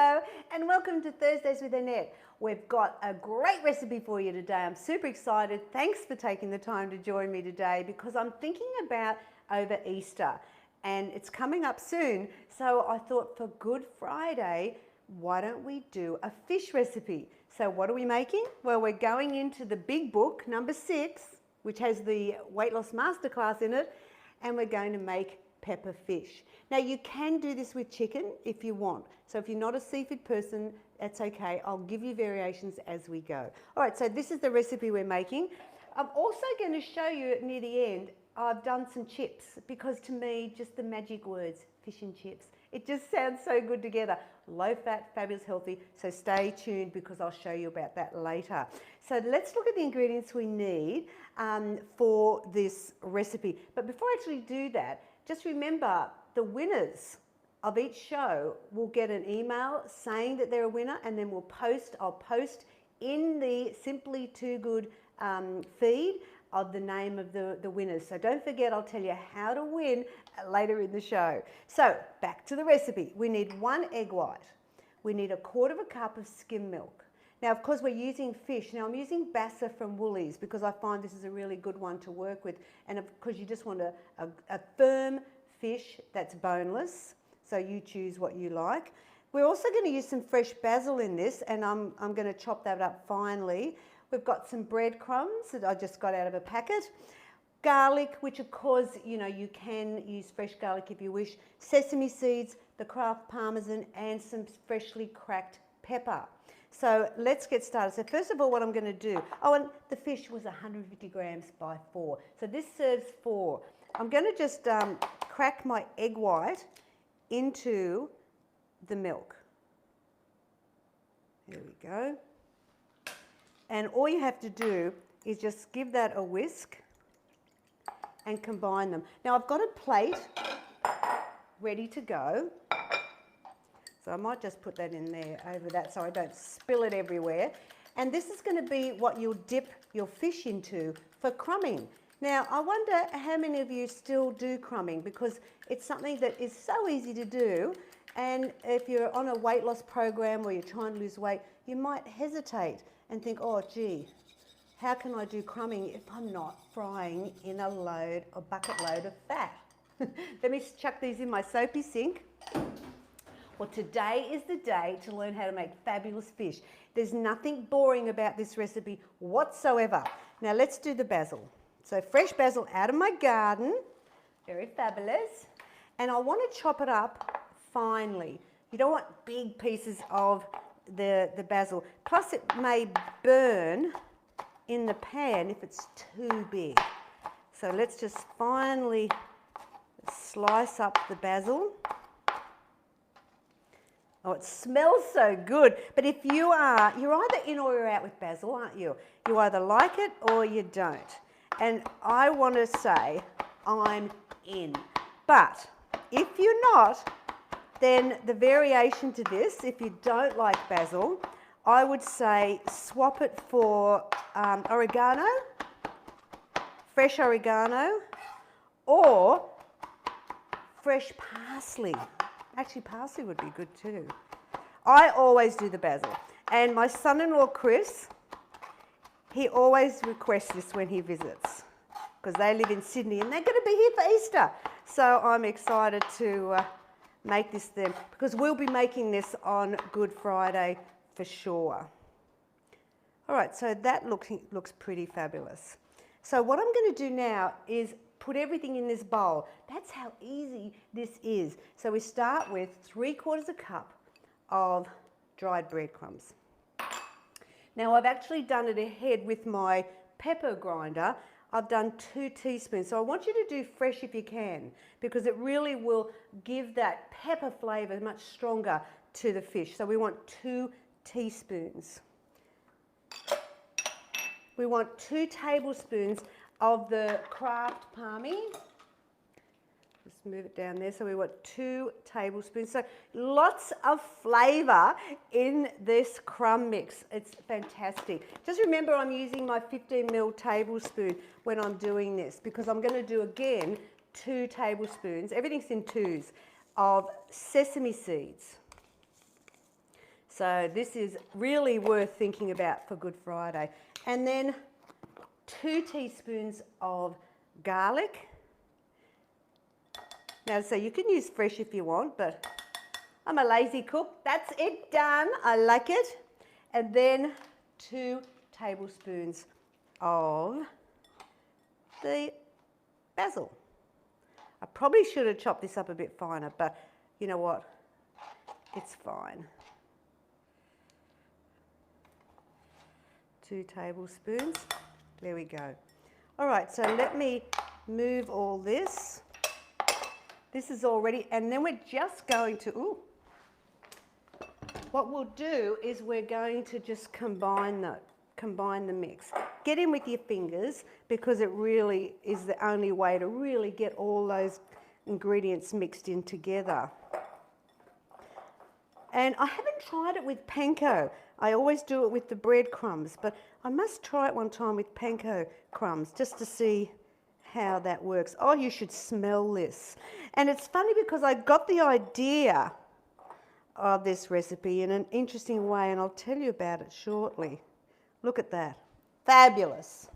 Hello and welcome to Thursdays with Annette. We've got a great recipe for you today. I'm super excited. Thanks for taking the time to join me today because I'm thinking about over Easter and it's coming up soon. So I thought for Good Friday, why don't we do a fish recipe? So what are we making? Well, we're going into the big book, number 6, which has the weight loss masterclass in it, and we're going to make pepper fish. Now you can do this with chicken if you want. So if you're not a seafood person, that's okay. I'll give you variations as we go. All right, so this is the recipe we're making. I'm also going to show you near the end, I've done some chips because to me, just the magic words, fish and chips, it just sounds so good together. Low fat, fabulous, healthy. So stay tuned because I'll show you about that later. So let's look at the ingredients we need for this recipe. But before I actually do that, just remember the winners of each show will get an email saying that they're a winner, and then I'll post in the Simply Too Good feed of the name of the winners. So don't forget, I'll tell you how to win later in the show. So back to the recipe. We need 1 egg white. We need 1/4 cup of skim milk. Now, of course, we're using fish. Now, I'm using Bassa from Woolies because I find this is a really good one to work with. And of course, you just want a firm fish that's boneless. So you choose what you like. We're also going to use some fresh basil in this, and I'm going to chop that up finely. We've got some breadcrumbs that I just got out of a packet. Garlic, which of course, you can use fresh garlic if you wish. Sesame seeds, the Kraft Parmesan, and some freshly cracked pepper. So let's get started. So first of all, what I'm going to do, and the fish was 150 grams by 4. So this serves 4. I'm going to just crack my egg white into the milk. There we go. And all you have to do is just give that a whisk and combine them. Now I've got a plate ready to go. So I might just put that in there over that so I don't spill it everywhere. And this is going to be what you'll dip your fish into for crumbing. Now, I wonder how many of you still do crumbing because it's something that is so easy to do. And if you're on a weight loss program or you're trying to lose weight, you might hesitate and think, oh, gee, how can I do crumbing if I'm not frying in a bucket load of fat? Let me chuck these in my soapy sink. Well, today is the day to learn how to make fabulous fish. There's nothing boring about this recipe whatsoever. Now let's do the basil. So fresh basil out of my garden, very fabulous. And I want to chop it up finely. You don't want big pieces of the basil. Plus it may burn in the pan if it's too big. So let's just finely slice up the basil. Oh, it smells so good. But if you're either in or you're out with basil, aren't you? You either like it or you don't. And I want to say I'm in. But if you're not, then the variation to this, if you don't like basil, I would say swap it for oregano, fresh oregano, or fresh parsley. Actually, parsley would be good too. I always do the basil. And my son-in-law, Chris, he always requests this when he visits because they live in Sydney and they're going to be here for Easter. So I'm excited to make this then because we'll be making this on Good Friday for sure. All right, so that looks pretty fabulous. So what I'm going to do now is put everything in this bowl. That's how easy this is. So we start with 3/4 cup of dried breadcrumbs. Now I've actually done it ahead with my pepper grinder. I've done 2 teaspoons. So I want you to do fresh if you can because it really will give that pepper flavour much stronger to the fish. So we want 2 teaspoons. We want 2 tablespoons of the Kraft Parmy. Just move it down there. So we want 2 tablespoons. So lots of flavour in this crumb mix. It's fantastic. Just remember I'm using my 15ml tablespoon when I'm doing this because I'm going to do again 2 tablespoons, everything's in 2s, of sesame seeds. So this is really worth thinking about for Good Friday. And then 2 teaspoons of garlic. Now, so you can use fresh if you want, but I'm a lazy cook. That's it, done. I like it. And then 2 tablespoons of the basil. I probably should have chopped this up a bit finer, but you know what? It's fine. 2 tablespoons. There we go. All right, so let me move all this. This is all ready, and then we're just going to, what we'll do is we're going to just combine the mix. Get in with your fingers, because it really is the only way to really get all those ingredients mixed in together. And I haven't tried it with panko. I always do it with the breadcrumbs, but I must try it one time with panko crumbs just to see how that works. Oh, you should smell this. And it's funny because I got the idea of this recipe in an interesting way, and I'll tell you about it shortly. Look at that. Fabulous.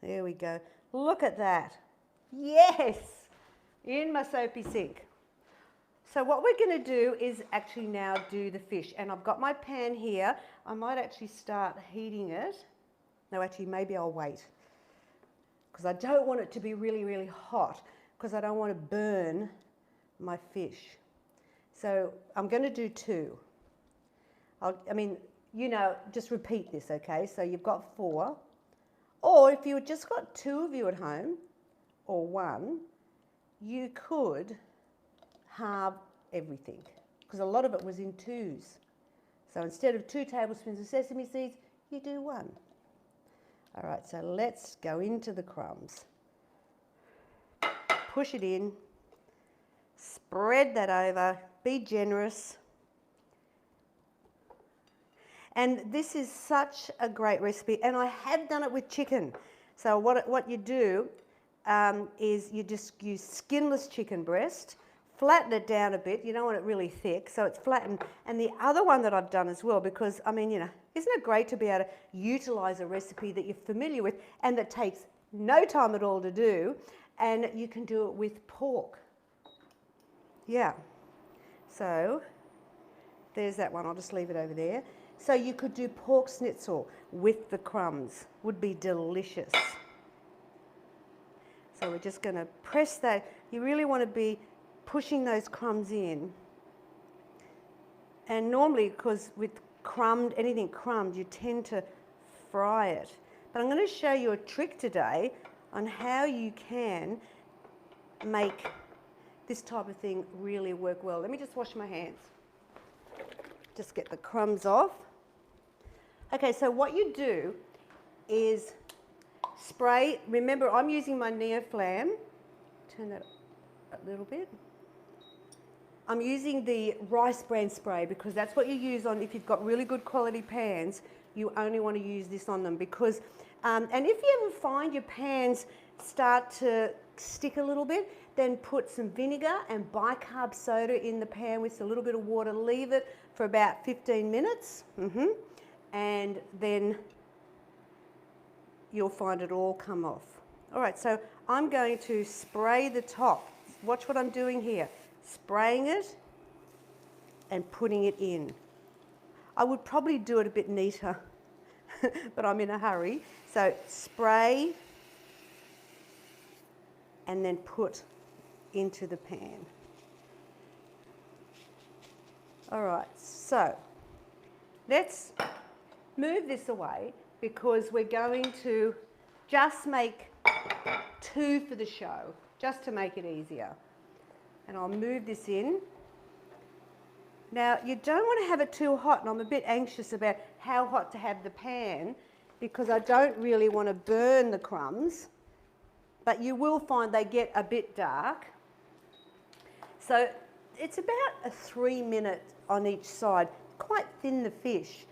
There we go. Look at that. Yes, in my soapy sink. So what we're going to do is actually now do the fish. And I've got my pan here. I might actually start heating it. No, actually, maybe I'll wait, because I don't want it to be really, really hot, because I don't want to burn my fish. So I'm going to do 2. Just repeat this, okay? So you've got 4. Or if you've just got 2 of you at home, or 1, you could halve everything, because a lot of it was in 2s. So instead of 2 tablespoons of sesame seeds, you do 1. All right, so let's go into the crumbs. Push it in, spread that over, be generous. And this is such a great recipe, and I have done it with chicken. So what you do is you just use skinless chicken breast, flatten it down a bit. You don't want it really thick, so it's flattened. And the other one that I've done as well, because, isn't it great to be able to utilise a recipe that you're familiar with and that takes no time at all to do, and you can do it with pork. Yeah. So there's that one. I'll just leave it over there. So you could do pork schnitzel with the crumbs. Would be delicious. So we're just going to press that. You really want to be pushing those crumbs in. And normally, because with anything crumbed, you tend to fry it. But I'm going to show you a trick today on how you can make this type of thing really work well. Let me just wash my hands. Just get the crumbs off. Okay, so what you do is spray. Remember, I'm using my Neoflam. Turn that a little bit. I'm using the rice bran spray, because that's what you use on, if you've got really good quality pans, you only want to use this on them, because, and if you ever find your pans start to stick a little bit, then put some vinegar and bicarb soda in the pan with a little bit of water, leave it for about 15 minutes, and then you'll find it all come off. All right, so I'm going to spray the top. Watch what I'm doing here. Spraying it and putting it in. I would probably do it a bit neater, but I'm in a hurry. So spray and then put into the pan. All right, so let's move this away, because we're going to just make 2 for the show, just to make it easier. And I'll move this in. Now, you don't want to have it too hot, and I'm a bit anxious about how hot to have the pan, because I don't really want to burn the crumbs, but you will find they get a bit dark. So it's about a 3-minute on each side, quite thin, the fish.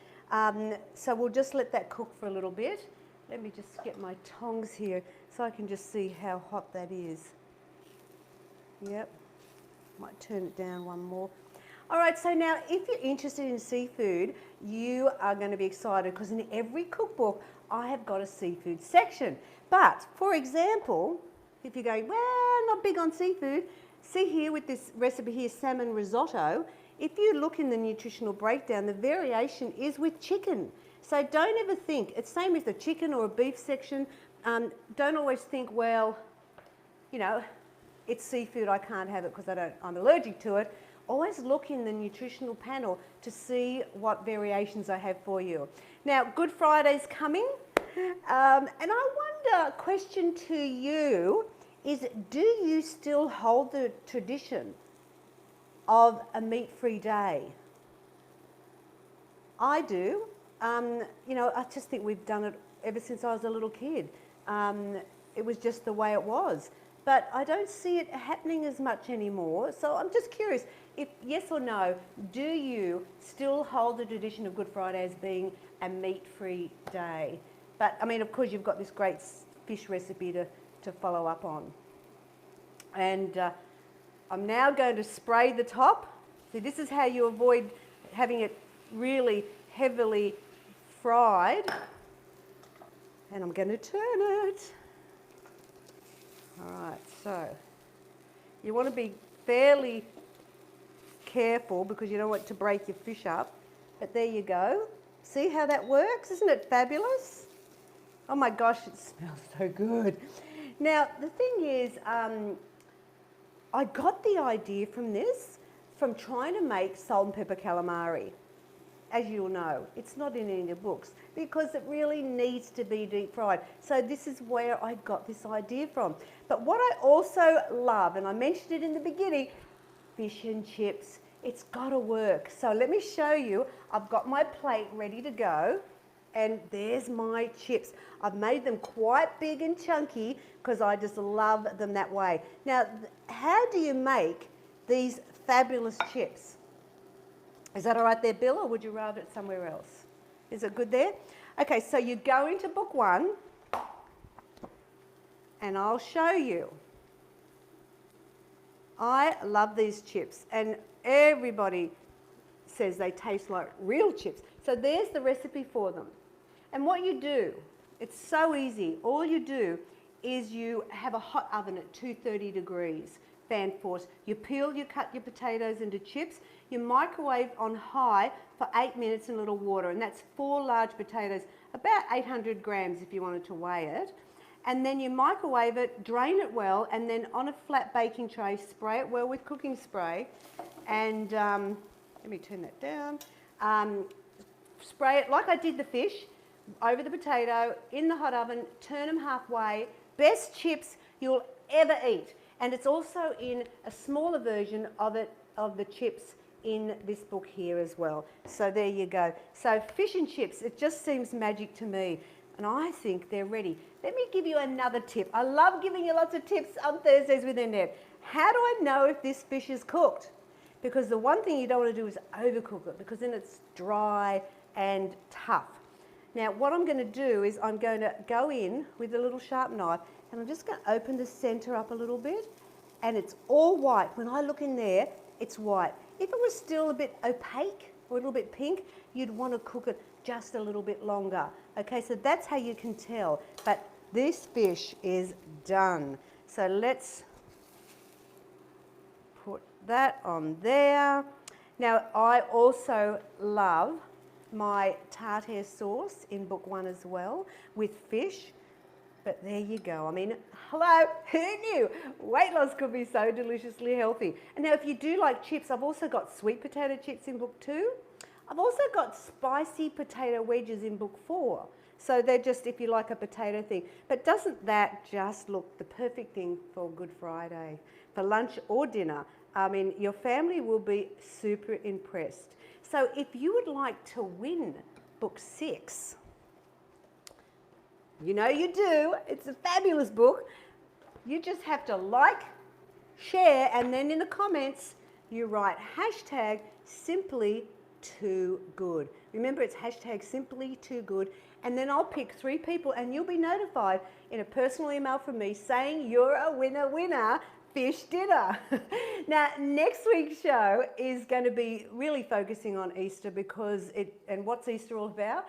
So we'll just let that cook for a little bit. Let me just get my tongs here so I can just see how hot that is. Yep. Might turn it down one more. All right, so now if you're interested in seafood, you are going to be excited because in every cookbook I have got a seafood section. But for example, if you're going, well, not big on seafood, see here with this recipe here, salmon risotto, if you look in the nutritional breakdown, the variation is with chicken. So don't ever think, it's same with a chicken or a beef section, don't always think, well, you know, it's seafood, I can't have it because I'm allergic to it. Always look in the nutritional panel to see what variations I have for you. Now, Good Friday's coming, and I wonder, question to you is, do you still hold the tradition of a meat-free day? I do. You know, I just think we've done it ever since I was a little kid. It was just the way it was. But I don't see it happening as much anymore. So I'm just curious, if yes or no, do you still hold the tradition of Good Friday as being a meat-free day? But I mean, of course, you've got this great fish recipe to follow up on. And I'm now going to spray the top. See, this is how you avoid having it really heavily fried. And I'm going to turn it. All right, so you want to be fairly careful because you don't want to break your fish up. But there you go. See how that works? Isn't it fabulous? Oh my gosh, it smells so good. Now, the thing is, I got the idea from this, from trying to make salt and pepper calamari. As you'll know, it's not in any of the books because it really needs to be deep fried. So this is where I got this idea from. But what I also love, and I mentioned it in the beginning, fish and chips. It's got to work. So let me show you. I've got my plate ready to go. And there's my chips. I've made them quite big and chunky because I just love them that way. Now, how do you make these fabulous chips? Is that all right there, Bill, or would you rather it somewhere else? Is it good there? Okay, so you go into book 1 and I'll show you. I love these chips and everybody says they taste like real chips. So there's the recipe for them. And what you do, it's so easy. All you do is you have a hot oven at 230 degrees, fan force. You peel, you cut your potatoes into chips. You microwave on high for 8 minutes in a little water. And that's 4 large potatoes, about 800 grams if you wanted to weigh it. And then you microwave it, drain it well, and then on a flat baking tray, spray it well with cooking spray. And let me turn that down. Spray it like I did the fish, over the potato, in the hot oven, turn them halfway. Best chips you'll ever eat. And it's also in a smaller version of the chips in this book here as well. So there you go. So fish and chips, it just seems magic to me. And I think they're ready. Let me give you another tip. I love giving you lots of tips on Thursdays with Annette. How do I know if this fish is cooked? Because the one thing you don't want to do is overcook it because then it's dry and tough. Now what I'm going to do is I'm going to go in with a little sharp knife and I'm just going to open the centre up a little bit and it's all white. When I look in there, it's white. If it was still a bit opaque or a little bit pink, you'd want to cook it just a little bit longer. Okay, so that's how you can tell. But this fish is done. So let's put that on there. Now I also love my tartare sauce in book 1 as well with fish. But there you go. I mean, hello, who knew? Weight loss could be so deliciously healthy. And now if you do like chips, I've also got sweet potato chips in book 2. I've also got spicy potato wedges in book 4. So they're just, if you like a potato thing. But doesn't that just look the perfect thing for Good Friday? For lunch or dinner. I mean, your family will be super impressed. So if you would like to win book 6, you know you do, it's a fabulous book. You just have to like, share, and then in the comments, you write hashtag Symply Too Good. Remember, it's hashtag Symply Too Good, and then I'll pick 3 people and you'll be notified in a personal email from me saying you're a winner fish dinner. Now, next week's show is going to be really focusing on Easter because and what's Easter all about?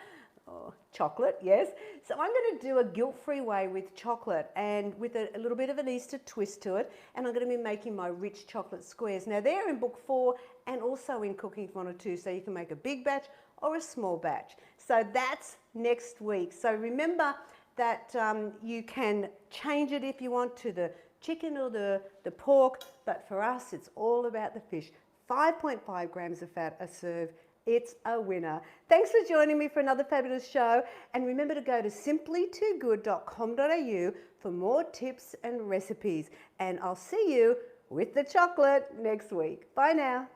Oh, chocolate, yes. So I'm going to do a guilt-free way with chocolate and with a little bit of an Easter twist to it. And I'm going to be making my rich chocolate squares. Now they're in book 4 and also in Cooking for 1 or 2. So you can make a big batch or a small batch. So that's next week. So remember that you can change it if you want to the chicken or the pork. But for us, it's all about the fish. 5.5 grams of fat a serve. It's a winner. Thanks for joining me for another fabulous show. And remember to go to simplytoogood.com.au for more tips and recipes. And I'll see you with the chocolate next week. Bye now.